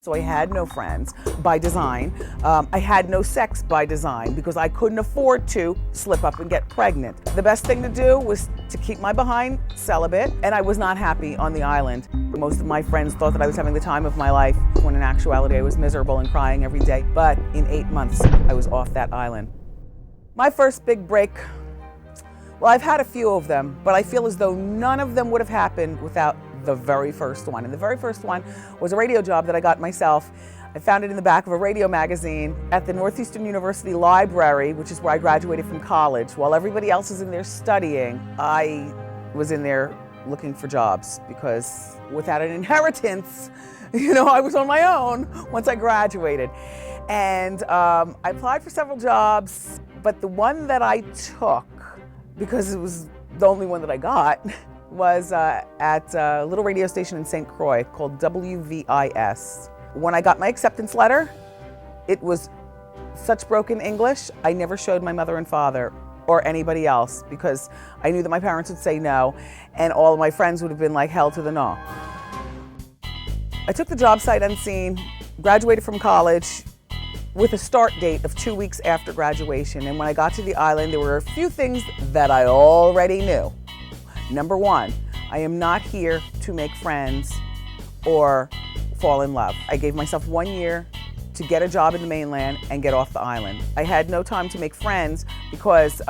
So I had no friends by design. I had no sex by design because I couldn't afford to slip up and get pregnant. The best thing to do was to keep my behind celibate, and I was not happy on the island. Most of my friends thought that I was having the time of my life, when in actuality I was miserable and crying every day. But in 8 months, I was off that island. My first big break, well, I've had a few of them, but I feel as though none of them would have happened without the very first one. And the very first one was a radio job that I got myself. I found it in the back of a radio magazine at the Northeastern University Library, which is where I graduated from college. While everybody else is in there studying, I was in there looking for jobs because without an inheritance, I was on my own once I graduated. And I applied for several jobs, but the one that I took, because it was the only one that I got, was at a little radio station in St. Croix called WVIS. When I got my acceptance letter, it was such broken English, I never showed my mother and father or anybody else because I knew that my parents would say no and all of my friends would have been like hell to the no. I took the job sight unseen, graduated from college with a start date of 2 weeks after graduation. And when I got to the island, there were a few things that I already knew. Number one, I am not here to make friends or fall in love. I gave myself 1 year to get a job in the mainland and get off the island. I had no time to make friends because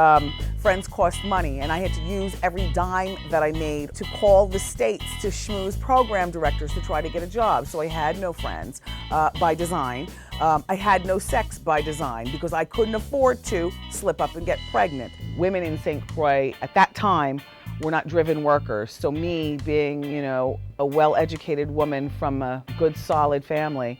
friends cost money and I had to use every dime that I made to call the states to schmooze program directors to try to get a job. So I had no friends by design. I had no sex by design because I couldn't afford to slip up and get pregnant. Women in St. Croix at that time were not driven workers. So me being, a well-educated woman from a good, solid family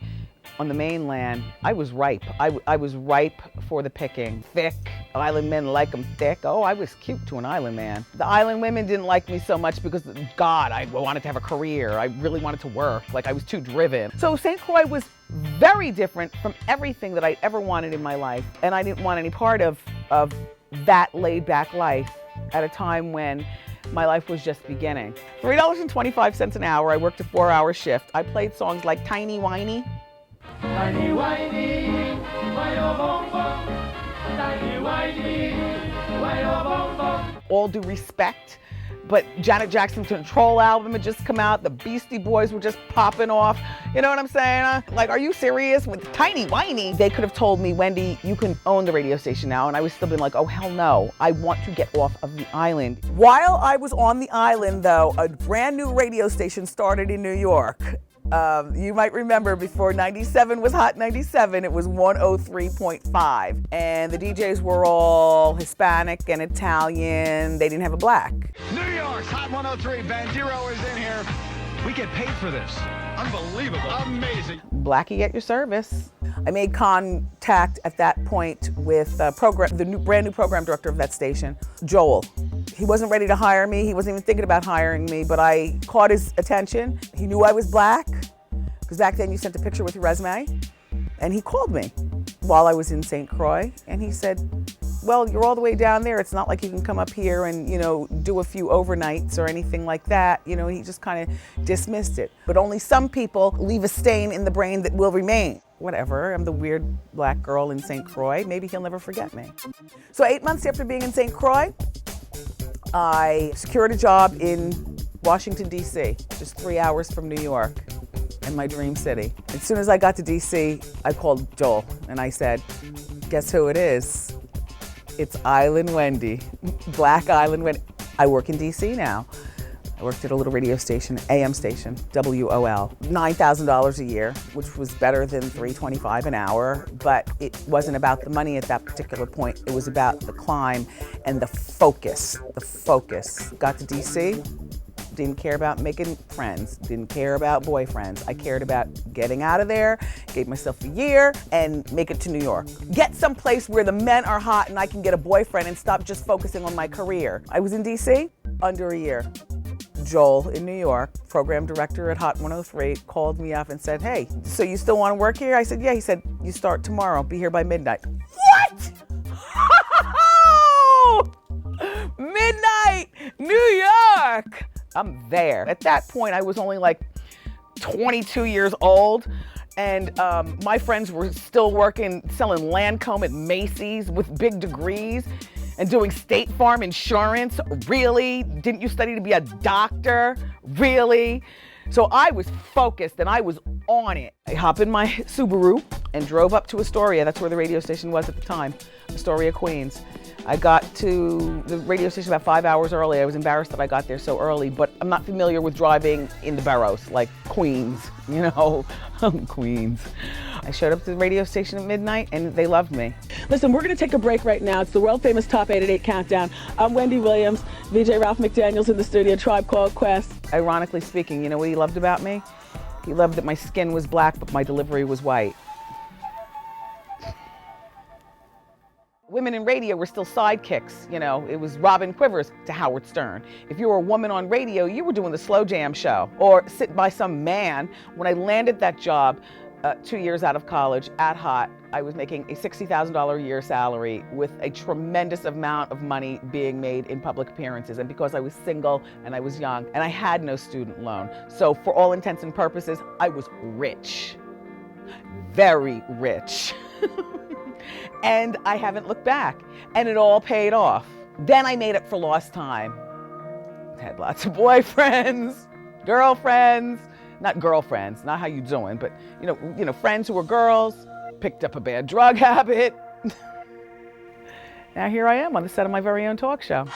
on the mainland, I was ripe. I was ripe for the picking. Thick, island men like them thick. Oh, I was cute to an island man. The island women didn't like me so much because, God, I wanted to have a career. I really wanted to work. Like I was too driven. So St. Croix was very different from everything that I ever wanted in my life. And I didn't want any part of that laid-back life at a time when my life was just beginning. $3.25 an hour. I worked a 4-hour shift. I played songs like Tiny Whiny. Tiny whiny, why oh bum bum. Tiny whiny, why oh bum bum. All Due Respect, but Janet Jackson's Control album had just come out. The Beastie Boys were just popping off. You know what I'm saying? Like, are you serious? With Tiny Whiny, they could have told me, Wendy, you can own the radio station now. And I would still been like, oh, hell no. I want to get off of the island. While I was on the island, though, a brand new radio station started in New York. You might remember before 97 was Hot 97, it was 103.5. And the DJs were all Hispanic and Italian. They didn't have a black. New York's Hot 103, Bandero is in here. We get paid for this. Unbelievable. Amazing. Blackie at your service. I made contact at that point with the brand new program director of that station, Joel. He wasn't ready to hire me. He wasn't even thinking about hiring me, but I caught his attention. He knew I was black, because back then you sent a picture with your resume, and he called me while I was in St. Croix, and he said, well, you're all the way down there. It's not like you can come up here and, do a few overnights or anything like that. He just kind of dismissed it. But only some people leave a stain in the brain that will remain. Whatever, I'm the weird black girl in St. Croix. Maybe he'll never forget me. So 8 months after being in St. Croix, I secured a job in Washington, D.C., just 3 hours from New York, in my dream city. As soon as I got to D.C., I called Joel and I said, guess who it is? It's Island Wendy, Black Island Wendy. I work in D.C. now. I worked at a little radio station, AM station, WOL. $9,000 a year, which was better than $3.25 an hour, but it wasn't about the money at that particular point. It was about the climb and the focus, Got to DC, didn't care about making friends, didn't care about boyfriends. I cared about getting out of there, gave myself a year, and make it to New York. Get someplace where the men are hot and I can get a boyfriend and stop just focusing on my career. I was in DC under a year. Joel in New York, program director at Hot 103, called me up and said, hey, so you still want to work here? I said, yeah. He said, you start tomorrow, be here by midnight. What? Midnight, New York. I'm there. At that point, I was only like 22 years old. And my friends were still working, selling Lancome at Macy's with big degrees and doing State Farm insurance. Really? Didn't you study to be a doctor? Really? So I was focused and I was on it. I hopped in my Subaru and drove up to Astoria. That's where the radio station was at the time, Astoria, Queens. I got to the radio station about 5 hours early. I was embarrassed that I got there so early, but I'm not familiar with driving in the boroughs, like Queens, you know, Queens. I showed up to the radio station at midnight and they loved me. Listen, we're gonna take a break right now. It's the world famous Top 8 at 8 countdown. I'm Wendy Williams, VJ Ralph McDaniel's in the studio, Tribe Called Quest. Ironically speaking, you know what he loved about me? He loved that my skin was black, but my delivery was white. Women in radio were still sidekicks, you know. It was Robin Quivers to Howard Stern. If you were a woman on radio, you were doing the slow jam show or sit by some man. When I landed that job 2 years out of college at Hot, I was making a $60,000 a year salary with a tremendous amount of money being made in public appearances. And because I was single and I was young and I had no student loan. So for all intents and purposes, I was rich, very rich. And I haven't looked back, and it all paid off. Then I made up for lost time. Had lots of boyfriends, girlfriends, not girlfriends, not how you doing, but you know, friends who were girls, picked up a bad drug habit. Now here I am on the set of my very own talk show.